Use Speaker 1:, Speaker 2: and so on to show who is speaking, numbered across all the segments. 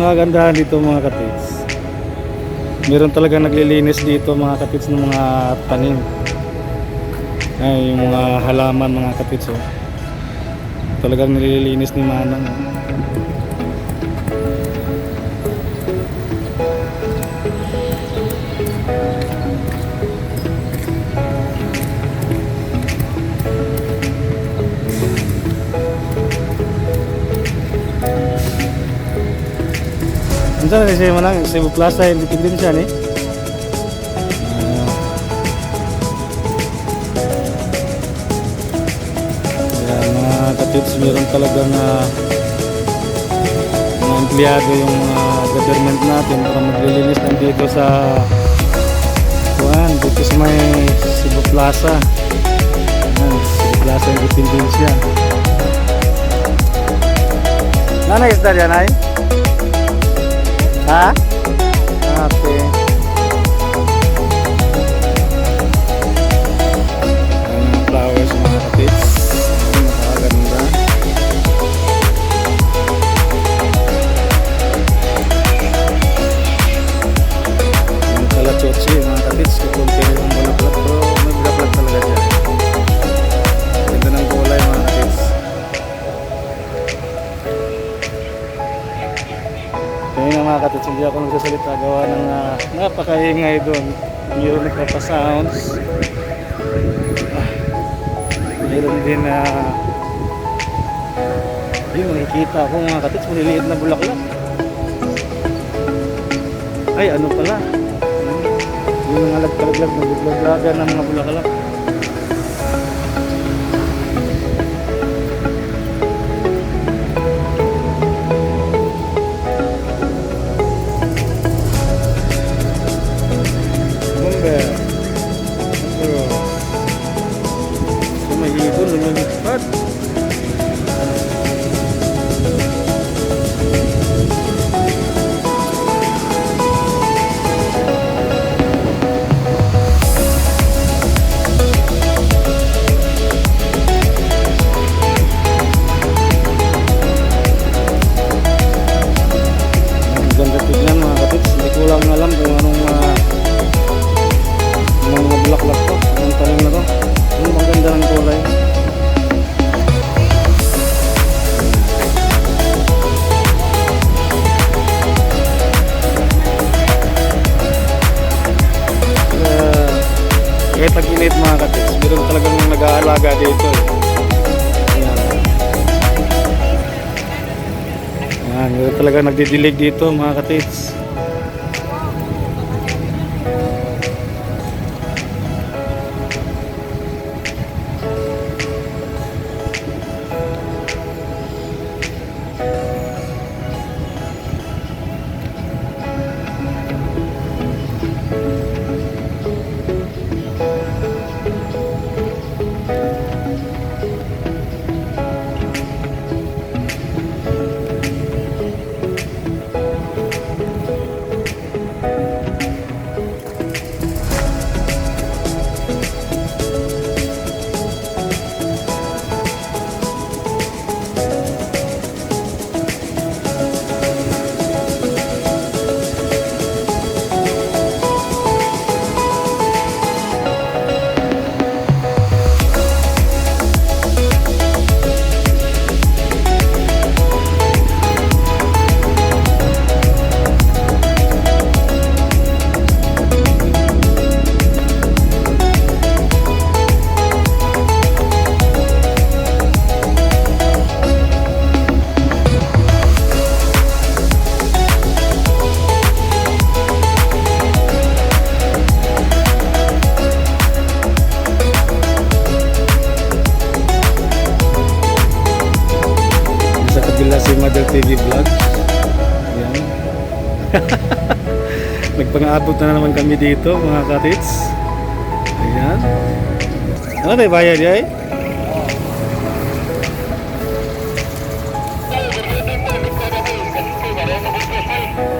Speaker 1: kagandahan dito mga katits, meron talaga naglilinis dito mga katits ng mga tanim. Ay, yung mga halaman mga katits, oh. Talagang nililinis ni Manang, oh. Minsan na siya Manang, Cebu Plaza, Independensya ni. Katits, meron talagang mga empleyado yung government natin para maglilinis nandito sa dito sa may Cebu Plaza. Cebu Plaza Independensya. Nanay isda dyan ay? Ha? Okay. Flowers mga katits. Ganda. Yung kalachotsi mga katits, kukunti yung bulaklak, pero may bulaklak talaga dyan. Ganda ng kulay mga katits. Kaya nga mga katits, hindi ako nagsasalita, gawa ng napakaingay doon. Mayroon nagpapasounds. Mayroon din yung nakikita ko mga katits, maliliit na bulaklak. Ay, ano pala, yung mga laglag, naglaglagan ng mga bulaklak. Bomber may ibon, lumilipad. Ganda tignan mga katits, hindi ko lang alam kung anong mga bulaklak to, anong tanim na to. Ang maganda ng kulay. Kahit tag-init mga katits, meron talagang nag-aalaga dito, eh. Meron talaga nagdidilig dito mga katits. Si Mother TV Vlog. Ayan. Nagpang-aabot na naman kami dito mga katits. Ayan. Ano tayo bayad yay?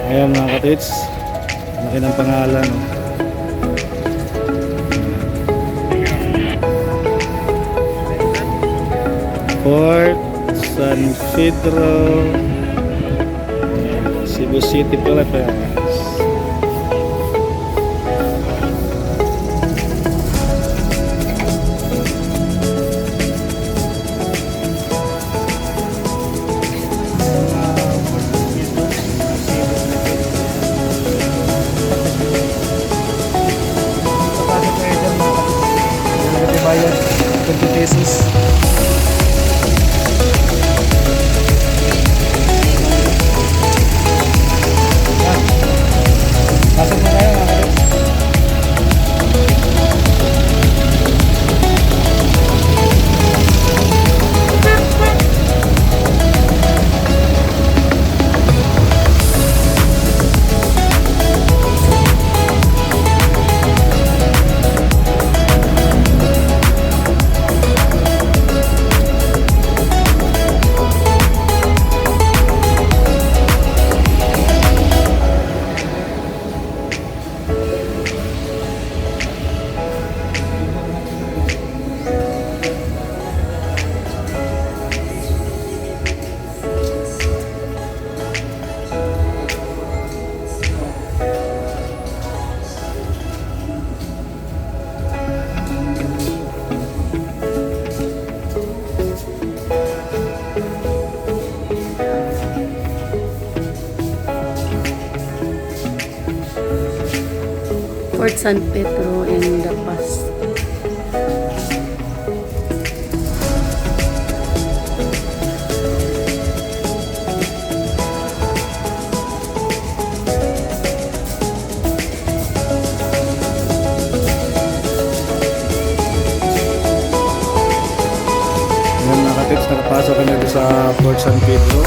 Speaker 1: Ayan mga katits, laki ng pangalan. Fort San Pedro, Cebu City, Philippines. Bayad 20 pesos. Pasok na tayo mga kapatid.
Speaker 2: Fort San Pedro in the past.
Speaker 1: Ngayon mga kapits, nakapasok kami dito sa Fort San Pedro.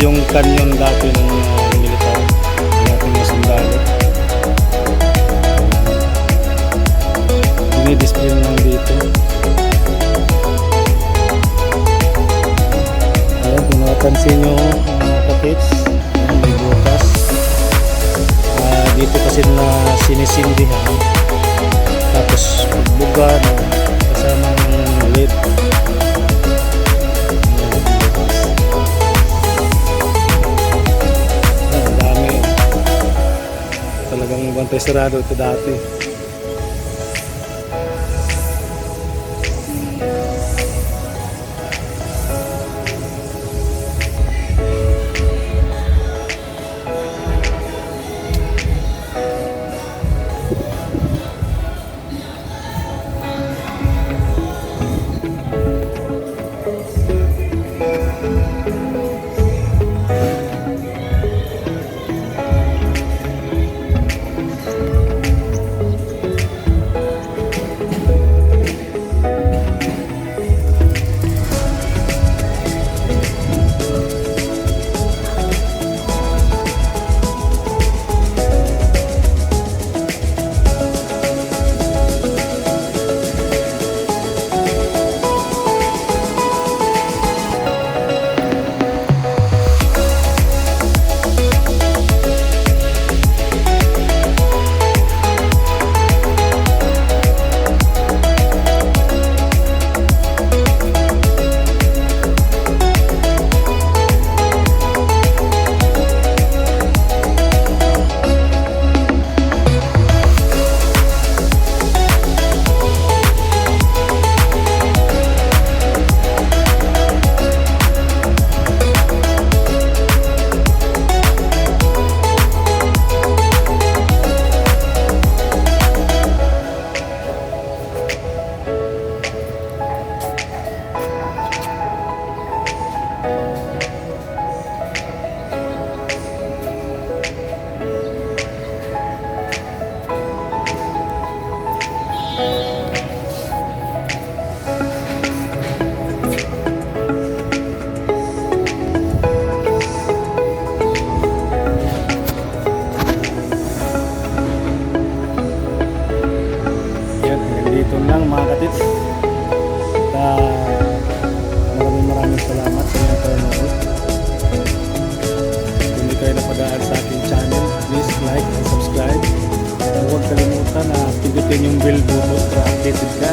Speaker 1: yung canyon dati ng militar, ng ating mga sundalo. Dinidisplay lang dito. Ayan, kung nakapansin nyo mga kapits, ayan, may butas. Dito kasi na sinisindihan, tapos pagbuga na kasama ng lid. Ang dami, talagang bantay sarado ito dati. Dito lang mga katits. Maraming salamat sa inyong panonood. Kung hindi kayo napadaan sa aking channel, please like and subscribe. Huwag kalimutan na pindutin yung bell button para updated ka